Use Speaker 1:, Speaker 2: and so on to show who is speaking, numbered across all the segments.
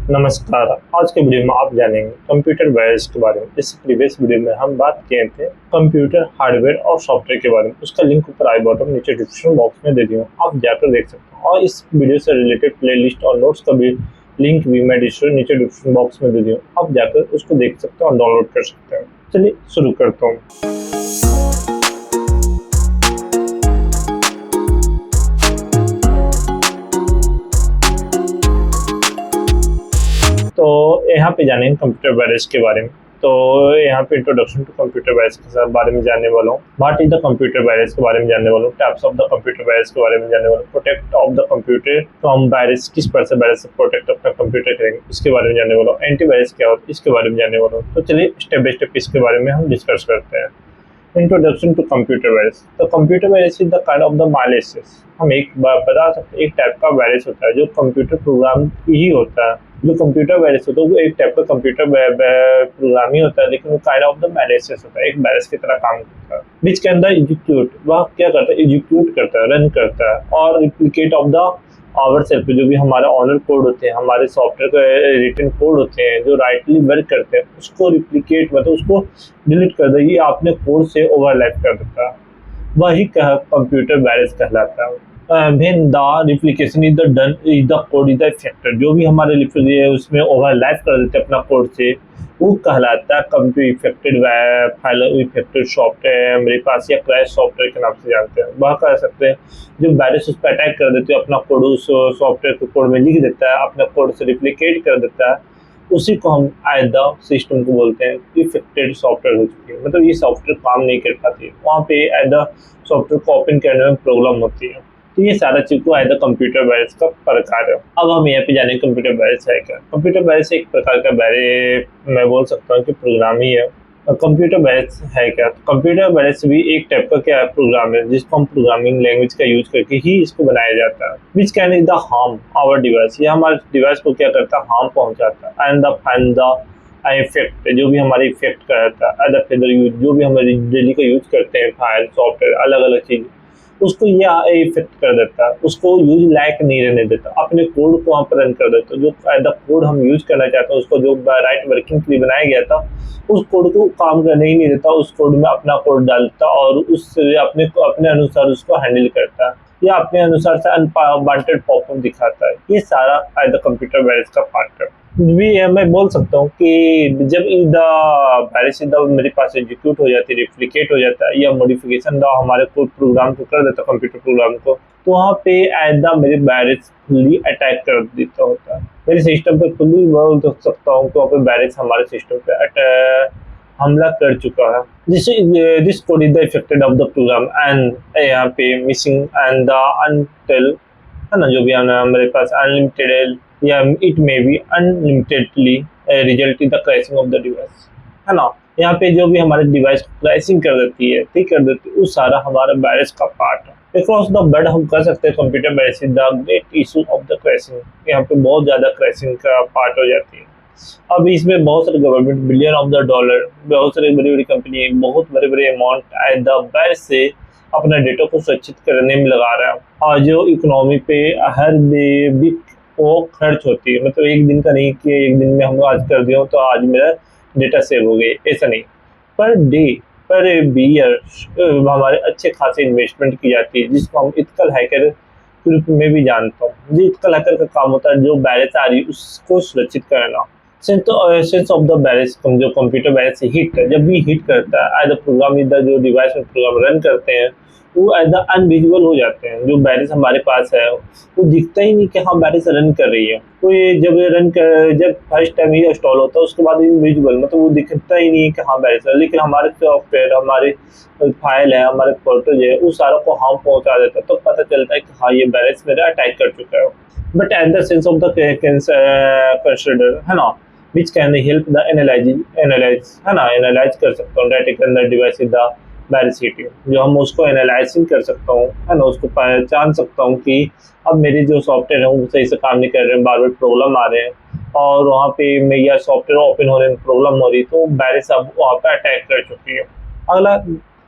Speaker 1: नमस्कार। आज के वीडियो में आप जानेंगे कंप्यूटर वायरस के बारे में। इस प्रीवियस वीडियो में हम बात किए थे कंप्यूटर हार्डवेयर और सॉफ्टवेयर के बारे में। उसका लिंक ऊपर आई बटन नीचे डिस्क्रिप्शन बॉक्स में दे दिया, आप जाकर देख सकते हैं। और इस वीडियो से रिलेटेड प्लेलिस्ट और नोट्स का भी लिंक भी मैं नीचे डिस्क्रिप्शन बॉक्स में दे दिया, आप जाकर उसको देख सकते हैं और डाउनलोड कर सकते हैं। चलिए शुरू करता हूँ। तो यहाँ पे जानेंगे कंप्यूटर वायरस के बारे में। तो यहाँ पे इंट्रोडक्शन टू कंप्यूटर वायरस के बारे में जानने वाला हूँ। What is the computer virus के बारे में जानने वाला हूँ। Types of the computer virus के बारे में जानने वाला हूँ। Protect of the computer from virus, किस पर से वायरस से प्रोटेक्ट अपना कंप्यूटर करेंगे, इसके बारे में जानने वाला हूँ। एंटीवायरस क्या होता है, इसके बारे में जानने वाला हूँ। तो चलिए स्टेप बाय स्टेप इसके बारे में हम डिस्कस करते हैं। Introduction to computer virus. तो computer virus is the kind of the malicious, हम एक बार बता सकते हैं एक टाइप का वायरस होता है जो कंप्यूटर प्रोग्राम ही होता है। जो कंप्यूटर वायरस होता है वो एक टाइप का कंप्यूटर प्रोग्राम ही होता है, लेकिन वो काइंड ऑफ द मैलिशियस होता है, एक वायरस की तरह काम करता है। विच कैन द एग्जीक्यूट, वह क्या करता है, एग्जीक्यूट करता है, रन करता है और replicate of the our self, जो भी हमारे ऑनर कोड होते हैं, हमारे सॉफ्टवेयर के रिटन कोड होते हैं जो राइटली वर्क करते हैं, उसको रिप्लिकेट मतलब उसको डिलीट कर दे, ये आपने कोड से ओवरलैप कर देता है, वही कंप्यूटर वायरस कहलाता है। When the replication is the done is the code is the affected, जो भी हमारे उसमें ओवरलैप कर देते हैं अपना कोड से, वो कहलाता है computer affected file affected software. मेरे पास या क्रैश सॉफ्टवेयर के नाम से जानते हैं, वह कह सकते हैं जो वायरस उस पर अटैक कर देते हैं, अपना कोड उस सॉफ्टवेयर के कोड में लिख देता है, अपने कोड से रिप्लिकेट कर देता है, उसी को हम एट द सिस्टम को बोलते हैं इफेक्टेड सॉफ्टवेयर हो चुकी है। मतलब ये सॉफ्टवेयर काम नहीं कर पाती है, वहाँ पे एट द सॉफ्टवेयर को ओपन करने में प्रॉब्लम होती है। तो ये सारा चीज को एट द कंप्यूटर वायरस का प्रकार है। अब हम यहाँ पे जाने कंप्यूटर वायरस है क्या। कंप्यूटर वायरस एक प्रकार का वायरस, मैं बोल सकता हूँ कि प्रोग्राम ही है। कंप्यूटर वायरस है क्या, कंप्यूटर वायरस भी एक टाइप का क्या प्रोग्राम है जिसको हम प्रोग्रामिंग लैंग्वेज का यूज करके ही इसको बनाया जाता है। Which can is the harm our device, ये हमारे डिवाइस को क्या करता है, हार्म पहुंचाता है। एंड द इफेक्ट, जो भी हमारे इफेक्ट करता है, जो भी हम डेली का यूज करते हैं, फाइल सॉफ्टवेयर अलग अलग चीज, उसको ये इफेक्ट कर देता है, उसको यूज लायक नहीं रहने देता, अपने कोड को वहाँ पर रन कर देता है। जो द कोड हम यूज करना चाहते हैं, उसको जो राइट वर्किंग के लिए बनाया गया था, उस कोड को काम करने ही नहीं देता, उस कोड में अपना कोड डालता और उससे अपने अनुसार उसको हैंडल करता है या अपने अनुसार से अनवांटेड पॉपअप दिखाता है। ये सारा द कंप्यूटर वायरस का पार्ट है। भी मैं बोल सकता हूँ कि जब द वायरस मेरे पास एग्जीक्यूट हो जाती है, रिप्लिकेट हो जाता है या मॉडिफिकेशन द हमारे कोड प्रोग्राम को कर देता है कंप्यूटर प्रोग्राम को, तो वहाँ पे एट द मेरे वायरस फुल्ली अटैक कर देता होता है, मेरे सिस्टम पे फुल्ली बोल सकता हूँ कि वहाँ पे वायरस हमारे सिस्टम पे हमला कर चुका है। This code is the affected of the program and यहाँ पे मिसिंग एंड द अनटिल है ना, जो भी हमारे पास अनलिमिटेड या it may be unlimitedly result in the crashing of the device, है ना। यहाँ पे जो भी हमारे डिवाइस को क्रैशिंग कर देती है, ठीक कर देती है, वो सारा हमारा वायरस का पार्ट है। अक्रॉस द वर्ल्ड हम कह सकते हैं computer virus is the great issue of the crashing, यहाँ पे बहुत ज्यादा क्रैशिंग का पार्ट हो जाती है। अब इसमें बहुत सारे government billion of the dollar, बहुत सारे बड़ी बड़ी कंपनी बहुत बड़े बड़े अमाउंट एट द वायरस से अपना डेटा को सुरक्षित करने में लगा रहा है, और जो इकोनॉमी पे हर वीक वो खर्च होती है। मतलब एक दिन का नहीं कि एक दिन में हम आज कर दिया तो आज मेरा डेटा सेव हो गई, ऐसा नहीं, पर डे पर ईयर हमारे अच्छे खासे इन्वेस्टमेंट की जाती है, जिसको हम इथिकल हैकर के रूप में भी जानता हूँ। जो इथिकल हैकर का काम होता है, जो वायरस आ रही है उसको सुरक्षित करना। सेंस ऑफ द वायरस, जो कंप्यूटर वायरस हिट जब भी हिट करता है, as the program is the जो डिवाइस में प्रोग्राम रन करते हैं वो एज द अनविजिबल हो जाते हैं। जो वायरस हमारे पास है वो दिखता ही नहीं कि हाँ वायरस रन कर रही है। तो ये जब फर्स्ट टाइम ये इंस्टॉल होता है उसके बाद इनविजिबल, मतलब वो दिखता ही नहीं कि हाँ वायरस है, लेकिन हमारे सॉफ्टवेयर, हमारे फाइल है, हमारे फोटोज है, उस सारा को हार्म पहुंचा देता है। तो पता चलता है कि हाँ ये वायरस मेरा अटैक कर चुका है। But at the sense of the consider, है ना, which can help the analyze है ना, एनालाइज कर सकता हूँ डाटा के अंदर डिवाइस द वायरस हिटिंग, जो हम उसको एनालाइजिंग कर सकता हूँ, है ना, उसको पहचान सकता हूँ कि अब मेरे जो सॉफ्टवेयर है वो सही से काम नहीं कर रहे हैं, बार बार प्रॉब्लम आ रहे हैं, और वहाँ पे मेरा सॉफ्टवेयर ओपन होने में प्रॉब्लम हो रही, तो वायरस अब वहाँ पे अटैक कर चुकी है। अगला,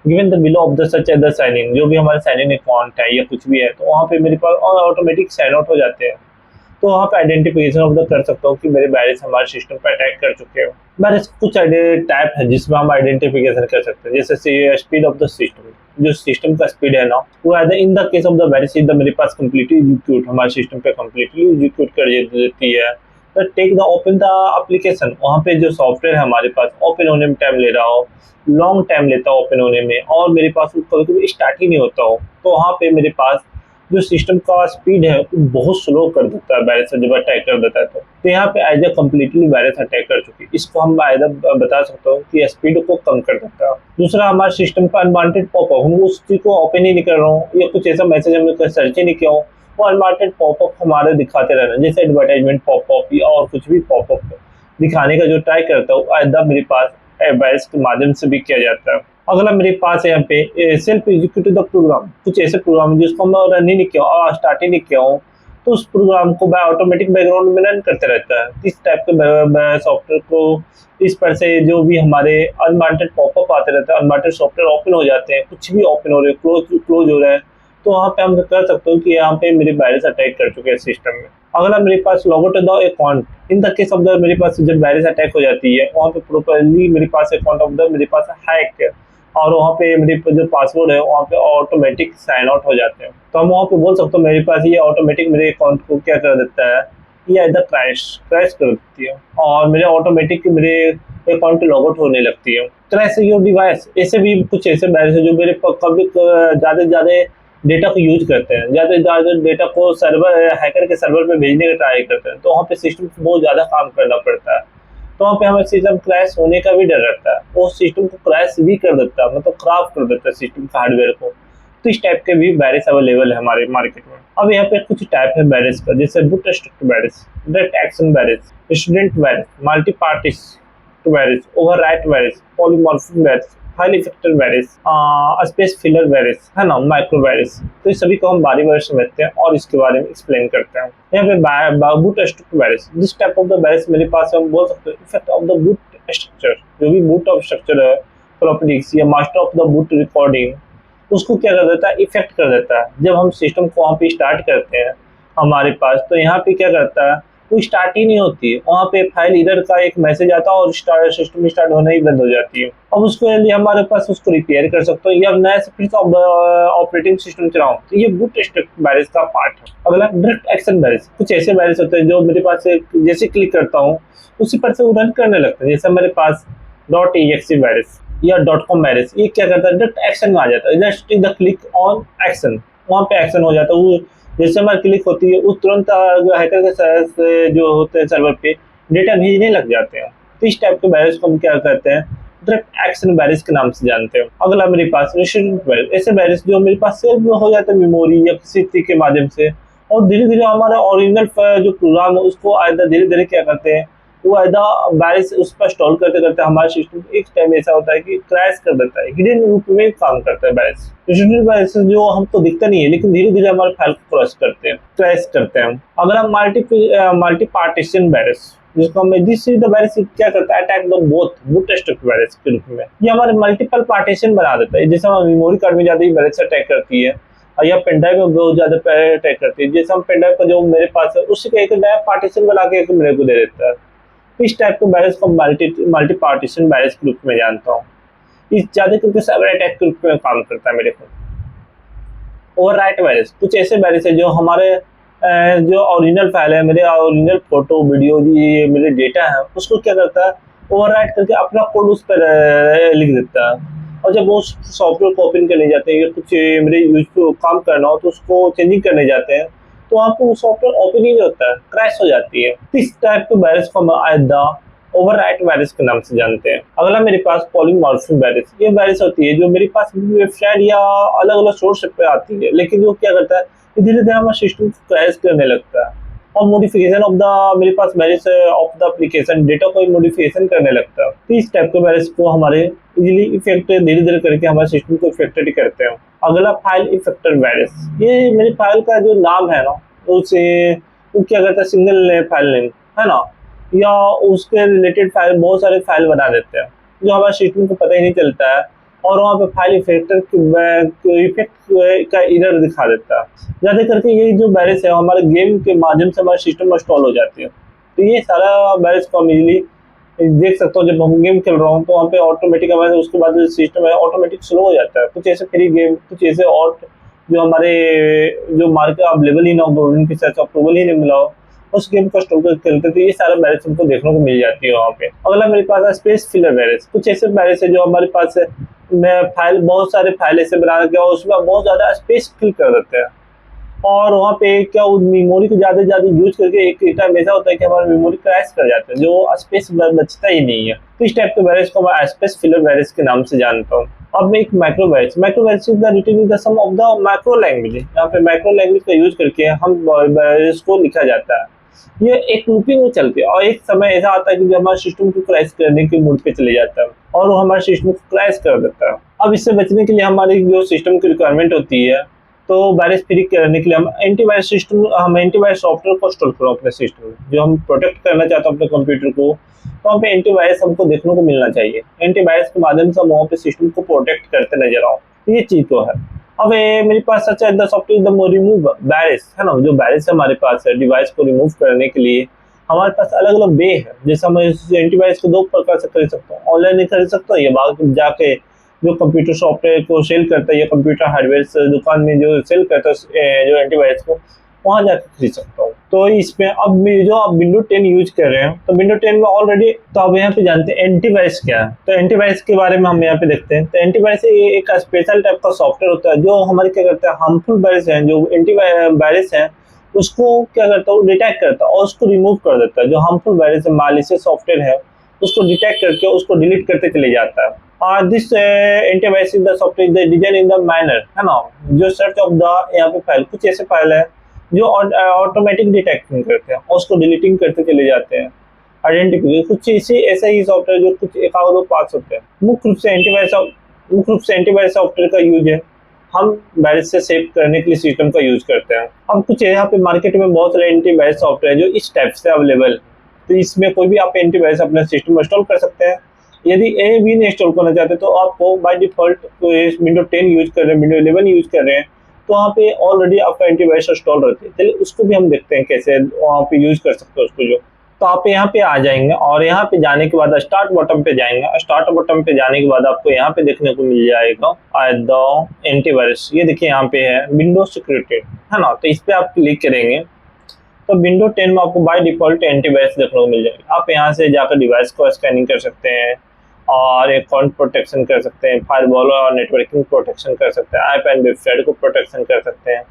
Speaker 1: given the below of the such as the sign in, जो भी हमारे साइन इन अकाउंट है या कुछ भी है, तो वहाँ पे मेरे पास ऑटोमेटिक साइन आउट हो जाते हैं। तो वहाँ पे आइडेंटिफिकेशन ऑफ द कर सकता हूँ कि मेरे वायरस हमारे सिस्टम पे अटैक कर चुके हो। वायरस कुछ टाइप है जिसमें हम आइडेंटिफिकेशन कर सकते हैं, जैसे स्पीड ऑफ द सिस्टम, जो सिस्टम का स्पीड है ना, वो in the case of the virus is the मेरे पास कंप्लीटली एग्जीक्यूट, हमारे सिस्टम पे कंप्लीटली एग्जीक्यूट कर देती है। तो take the open the application, वहाँ पे जो सॉफ्टवेयर है हमारे पास ओपन होने में टाइम ले रहा हो, लॉन्ग टाइम लेता है ओपन होने में, और मेरे पास कभी कभी स्टार्ट ही नहीं होता हो, तो वहाँ पे मेरे पास जो सिस्टम का स्पीड है वो बहुत स्लो कर देता है वायरस जब अटैक कर देता है। तो यहाँ पे आइदर कम्प्लीटली वायरस अटैक कर चुकी है, इसको हम आइदर बता सकते हो कि स्पीड को कम कर देता है। दूसरा, हमारे सिस्टम का अनवांटेड पॉपअप, हम उस चीज को ओपन ही नहीं कर रहा हूँ या कुछ ऐसा मैसेज हमने सर्च ही नहीं किया हो, वो अनवांटेड पॉपअप हमारे दिखाते रहना, जैसे एडवर्टाइजमेंट पॉपअप या और कुछ भी पॉपअप दिखाने का जो ट्राई करता हूँ आइदर मेरे पास वायरस के माध्यम से भी किया जाता है। अगला मेरे पास है यहाँ पे सेल्फ एग्जीक्यूटिव द प्रोग्राम, कुछ ऐसे प्रोग्राम जिसको मैं रन ही नहीं किया और स्टार्ट ही नहीं किया हूँ, तो उस प्रोग्राम को ऑटोमेटिक बैकग्राउंड में रन करते रहता है। इस टाइप के सॉफ्टवेयर को इस पर से जो भी हमारे अनवांटेड पॉपअप आते रहते हैं, अनवांटेड सॉफ्टवेयर ओपन हो जाते हैं, कुछ भी ओपन हो रहे हैं, क्लोज हो रहा है, तो वहाँ पे हम कर सकते हो कि यहाँ पे मेरे वायरस अटैक कर चुके हैं सिस्टम में। अगला मेरे पास log out the account, in the case of the मेरे पास जब वायरस अटैक हो जाती है वहाँ पे प्रॉपर्ली मेरे पास अकाउंट ऑफ द मेरे पास हैक है, और वहाँ पे मेरे जो पासवर्ड है वहाँ पे ऑटोमेटिक साइन आउट हो जाते हैं। तो हम वहाँ पे बोल सकते हो मेरे पास ये ऑटोमेटिक मेरे अकाउंट को क्या कर देता है, ये इधर क्रैश कर देती है और मेरे ऑटोमेटिक मेरे अकाउंट पे लॉग आउट होने लगती है। क्रैश योर डिवाइस, ऐसे भी कुछ ऐसे वायरस है जो मेरे कभी ज़्यादा से ज़्यादा डेटा को यूज करते हैं, ज़्यादा से ज़्यादा डेटा को सर्वर हैकर के सर्वर पे भेजने का ट्राई करते हैं, तो वहाँ पे सिस्टम को बहुत ज़्यादा काम करना पड़ता है, तो वहाँ पे हमें सिस्टम क्रैश होने का भी डर रहता है, वो सिस्टम को क्रैश भी कर देता है, मतलब खराब कर देता है सिस्टम का हार्डवेयर को। तो इस टाइप के भी वायरस अवेलेबल है हमारे मार्केट में। अब यहाँ पे कुछ टाइप है वायरस का, जैसे bootstrap virus, direct action virus, student virus, multi partition virus, overwrite virus, polymorphic virus, highly effective virus, space filler virus है ना, माइक्रो वायरस। तो इस सभी को हम बारी बारी समझते हैं और इसके बारे में एक्सप्लेन करते हैं। यहाँ पे bootstrap virus, this type of the virus मेरे पास हम बोल सकते हैं effect of the boot structure, जो भी बूट ऑफ स्ट्रक्चर है, प्रॉपर्टीज या master of the boot recording, उसको क्या कर देता है, इफेक्ट कर देता है। जब हम सिस्टम को वहाँ पे स्टार्ट करते हैं हमारे पास, तो यहाँ पे क्या करता है, वो स्टार्ट ही नहीं होती है, वहाँ पे फाइल इधर का एक मैसेज आता है और सिस्टम स्टार्ट होना ही बंद हो जाती है। अब उसके लिए हमारे पास उसको रिपेयर कर सकते हो या नया से फिर ऑपरेटिंग सिस्टम चलाओ, तो ये बूटस्ट्रैप वायरस का पार्ट है। अगला डायरेक्ट एक्शन वायरस, कुछ ऐसे वायरस होते हैं जो मेरे पास जैसे क्लिक करता हूँ उसी पर से वो रन करने लगता है, जैसे मेरे पास .exe वायरस या .com वायरस, ये क्या करता है, डायरेक्ट एक्शन में आ जाता है, just the click on action, वहाँ पे एक्शन हो जाता है। वो जैसे हमारी क्लिक होती है उस तुरंत हैकर के जो होते हैं सर्वर पे डेटा भेजने लग जाते हैं। तो इस टाइप के वायरस को हम क्या कहते हैं, डायरेक्ट एक्शन वायरस के नाम से जानते हैं। अगला मेरे पास रेसिडेंट वायरस, ऐसे वायरस जो मेरे पास सेव में हो जाते हैं मेमोरी या किसी चीज के माध्यम से, और धीरे धीरे हमारा ओरिजिनल जो प्रोग्राम है उसको आइदर धीरे धीरे क्या करते हैं, वो आइदर वायरस उस पर इंस्टॉल करते करते हमारे सिस्टम एक टाइम ऐसा होता है कि क्रैश कर देता है, हिडन रूप में काम करता है वायरस। रेसिडेंट वायरस जो हमको दिखता नहीं है लेकिन धीरे धीरे हमारे फाइल को क्रैश करते हैं, अगर हम मल्टी पार्टीशन वायरस, जिसको हम दिस इज द वायरस क्या करता है, attack the both bootstrap virus के रूप में, ये हमारे मल्टीपल पार्टीशन बना देता है। जैसे हम मेमोरी कार्ड में ज्यादा ही वायरस अटैक करती है या पेन ड्राइव में बहुत ज्यादा अटैक करती है, जैसे हम पेन ड्राइव का जो मेरे पास है उससे एक नया पार्टीशन बना के मेरे को दे देता है। इस टाइप के वायरस को मल्टी पार्टीशन वायरस के रूप में जानता हूँ। इस ज्यादा करके साइबर अटैक के रूप में काम करता है मेरे को। ओवरराइट वायरस, कुछ ऐसे वायरस है जो हमारे जो ओरिजिनल फाइल है, मेरे ओरिजिनल फोटो वीडियो ये मेरे डेटा है, उसको क्या करता है, ओवरराइट करके अपना कोड उस पर लिख देता है, और जब वो सॉफ्टवेयर को ओपन करने जाते हैं या कुछ मेरे यूज को काम करना हो तो उसको चेंजिंग करने जाते हैं, तो आपको वो सॉफ्टवेयर ओपन ही नहीं होता है, क्रैश हो जाती है। इस टाइप के वायरस को हम आइदर ओवरराइट वायरस के नाम से जानते हैं। अगला मेरे पास पॉलीमॉर्फिक वायरस, ये वायरस होती है जो मेरे पास वेबसाइट या अलग अलग सोर्स पे आती है, लेकिन वो क्या करता है, धीरे धीरे हमारा सिस्टम क्रैश करने लगता है और मॉडिफिकेशन ऑफ द मेरे पास virus of the application data को मॉडिफिकेशन करने लगता है। तो इस टाइप के वायरस को हमारे इजीली इफेक्ट धीरे धीरे करके हमारे सिस्टम को इफेक्टेड करते हैं। अगला फाइल इफेक्टर वायरस, ये मेरे फाइल का जो नाम है ना उसे वो क्या करता है, सिंगल फाइल नेम है ना, या उसके रिलेटेड फाइल बहुत सारे फाइल बना देते हैं जो हमारे सिस्टम को पता ही नहीं चलता है और वहाँ पे फाइल इफेक्ट का एरर दिखा देता है। ज़्यादा करके ये जो वायरस है हमारे गेम के माध्यम से हमारे सिस्टम में इंस्टॉल हो जाती है। तो ये सारा वायरस को हम इजीली देख सकता हूँ। जब हम गेम खेल रहा हूँ तो वहाँ पे ऑटोमेटिक हमारे उसके बाद जो सिस्टम है ऑटोमेटिक स्लो हो जाता है। कुछ ऐसे फ्री गेम, कुछ ऐसे और जो हमारे जो मार्केट अवेलेबल ही ना हो, गवर्नमेंट की तरफ से अप्रूवल ही नहीं मिला हो, उस गेम को इंस्टॉल कर खेलते तो ये सारा वायरस हमको देखने को मिल जाती है वहाँ पे। अगला मेरे पास है स्पेस फिलर वायरस। कुछ ऐसे वायरस है जो हमारे पास है, मैं फाइल बहुत सारे फाइल ऐसे बना के और उसमें बहुत ज़्यादा स्पेस फिल कर देते हैं और वहाँ पे क्या मेमोरी को ज़्यादा यूज करके एक टाइम ऐसा होता है कि हमारा मेमोरी क्रैश कर जाता है, जो स्पेस बचता ही नहीं है। तो इस टाइप के वायरस को मैं स्पेस फिलर वायरस के नाम से जानता हूँ। अब मैं एक micro virus is the written in the some of the micro language. यहाँ पे माइक्रो लैंग्वेज का यूज करके हम वायरस को लिखा जाता है। ये एक लूपिंग में चलती है और एक समय ऐसा आता है कि जब हमारे सिस्टम को क्रैश करने के मूड पे चले जाता है और वो हमारे सिस्टम को क्रैश कर देता है। अब इससे बचने के लिए हमारी जो सिस्टम की रिक्वायरमेंट होती है, तो वायरस फ्री करने के लिए हम एंटीवायरस सॉफ्टवेयर को इंस्टॉल करो अपने सिस्टम में। जो हम प्रोटेक्ट करना चाहते हैं अपने कंप्यूटर को, तो वहाँ पे एंटीवायरस हमको देखने को मिलना चाहिए। एंटीवायरस के माध्यम से हम वहाँ पे सिस्टम को प्रोटेक्ट करते नजर आओ, ये चीज तो है। अब मेरे पास सच है the software the remove virus है ना, जो वायरस हमारे पास है डिवाइस को रिमूव करने के लिए हमारे पास अलग अलग वे है। जैसे हम एंटीवायरस को दो प्रकार से कर सकते हैं, ऑनलाइन नहीं कर सकते या बाहर जाके जो कंप्यूटर सॉफ्टवेयर को सेल करता है या कंप्यूटर हार्डवेयर दुकान में जो सेल करता है जो एंटीवायरस को, वहाँ जाकर खरीद सकता हूँ। तो इसमें अब जो आप विंडो 10 यूज कर रहे हैं तो विंडो 10 में ऑलरेडी, तो अब यहाँ पे जानते हैं एंटीवायरस क्या है। तो एंटीवायरस के बारे में हम यहाँ पे देखते हैं। तो एंटीवायरस एक स्पेशल टाइप का सॉफ्टवेयर होता है जो हमारे क्या करता है, हार्मफुल वायरस है जो एंटीवायरस है उसको क्या करता है, डिटेक्ट करता है और उसको रिमूव कर देता है। जो हार्मफुल वायरस है, मालिशियस सॉफ्टवेयर है, उसको डिटेक्ट करके उसको डिलीट करते चले जाता है। This antivirus is the software design in the manner है ना, जो सर्च ऑफ द यहाँ पे फाइल, कुछ ऐसे फाइल है जो ऑटोमेटिक डिटेक्टिंग करते हैं और उसको डिलीटिंग करते चले जाते हैं। आइडेंटिफिकेशन कुछ इसी ऐसा ही सॉफ्टवेयर जो कुछ एक आध दो पार्ट्स होते हैं। मुख्य रूप से एंटीवायरस सॉफ्टवेयर का यूज है हम वायरस से सेव करने के लिए सिस्टम का यूज करते हैं। अब कुछ यहाँ पे मार्केट में बहुत सारे एंटीवायरस सॉफ्टवेयर जो इस टाइप से अवेलेबल है, तो इसमें कोई भी आप एंटीवायरस अपने सिस्टम में इंस्टॉल कर सकते हैं। यदि ए भी नहीं इंस्टॉल करना चाहते तो आपको बाय डिफॉल्ट विंडो 10 यूज कर रहे हैं, विंडो 11 यूज कर रहे हैं, तो वहाँ पे ऑलरेडी आपका एंटीवायरस इंस्टॉल रहती है। चलिए उसको भी हम देखते हैं कैसे वहाँ पे यूज कर सकते हैं उसको। जो तो आप यहाँ पे आ जाएंगे और यहाँ पे जाने के बाद स्टार्ट बटन पे जाएंगे। स्टार्ट बटन पे जाने के बाद आपको यहाँ पे देखने को मिल जाएगा द एंटीवायरस। ये देखिए यहाँ पे है विंडो सिक्योरिटी है ना, तो इस पे आप क्लिक करेंगे तो विंडो 10 में आपको बाय डिफॉल्ट एंटीवायरस देखने को मिल जाएगा। आप यहाँ से जाकर डिवाइस को स्कैनिंग कर सकते हैं और अकाउंट प्रोटेक्शन कर सकते हैं, फायरवॉल और नेटवर्किंग प्रोटेक्शन कर सकते हैं, ऐप एंड वेबसाइट को प्रोटेक्शन कर सकते हैं।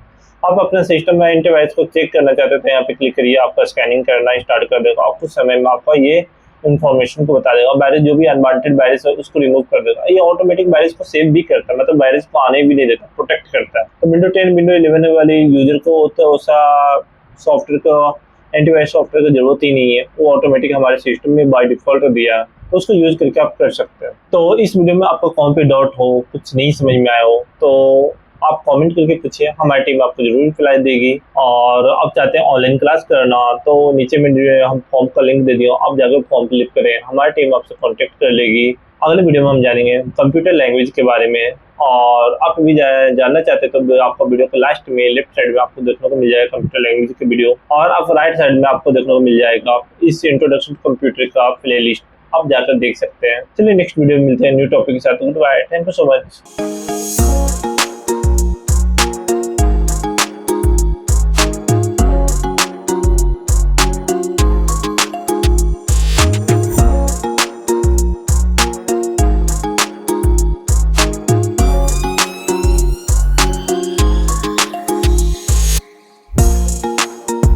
Speaker 1: आप अपने सिस्टम में एंटीवायरस को चेक करना चाहते थे, यहाँ पे क्लिक करिए, आपका स्कैनिंग करना स्टार्ट कर देगा और कुछ समय में आपका ये इन्फॉर्मेशन को बता देगा। वायरस जो भी अनवांटेड वायरस है उसको रिमूव कर देगा। ये ऑटोमेटिक वायरस को सेव भी करता है, मतलब वायरस को आने भी नहीं देता, प्रोटेक्ट करता है। तो विंडो 10 विंडो 11 वाले यूजर को तो सॉफ्टवेयर का एंटीवायरस सॉफ्टवेयर की जरूरत ही नहीं है, वो ऑटोमेटिक हमारे सिस्टम में बाय डिफॉल्ट दिया है, तो उसको यूज करके आप कर सकते हैं। तो इस वीडियो में आपको कौन पे डाउट हो, कुछ नहीं समझ में आया हो तो आप कमेंट करके पूछिए, हमारी टीम आपको जरूर रिप्लाई देगी। और आप चाहते हैं ऑनलाइन क्लास करना तो नीचे में हम फॉर्म का लिंक दे दिया, आप जाकर फॉर्म फिलअप करें, हमारी टीम आपसे कॉन्टेक्ट कर लेगी। अगले वीडियो में हम जानेंगे कंप्यूटर लैंग्वेज के बारे में। और आप भी जानना चाहते हैं तो आपको वीडियो के लास्ट में लेफ्ट साइड में आपको देखने को मिल जाएगा कंप्यूटर लैंग्वेज की वीडियो, और आप राइट साइड में आपको देखने को मिल जाएगा इस इंट्रोडक्शन टू कंप्यूटर का प्लेलिस्ट, आप जाकर देख सकते हैं। चलिए नेक्स्ट वीडियो में मिलते हैं न्यू टॉपिक के साथ। Goodbye, thank you so much.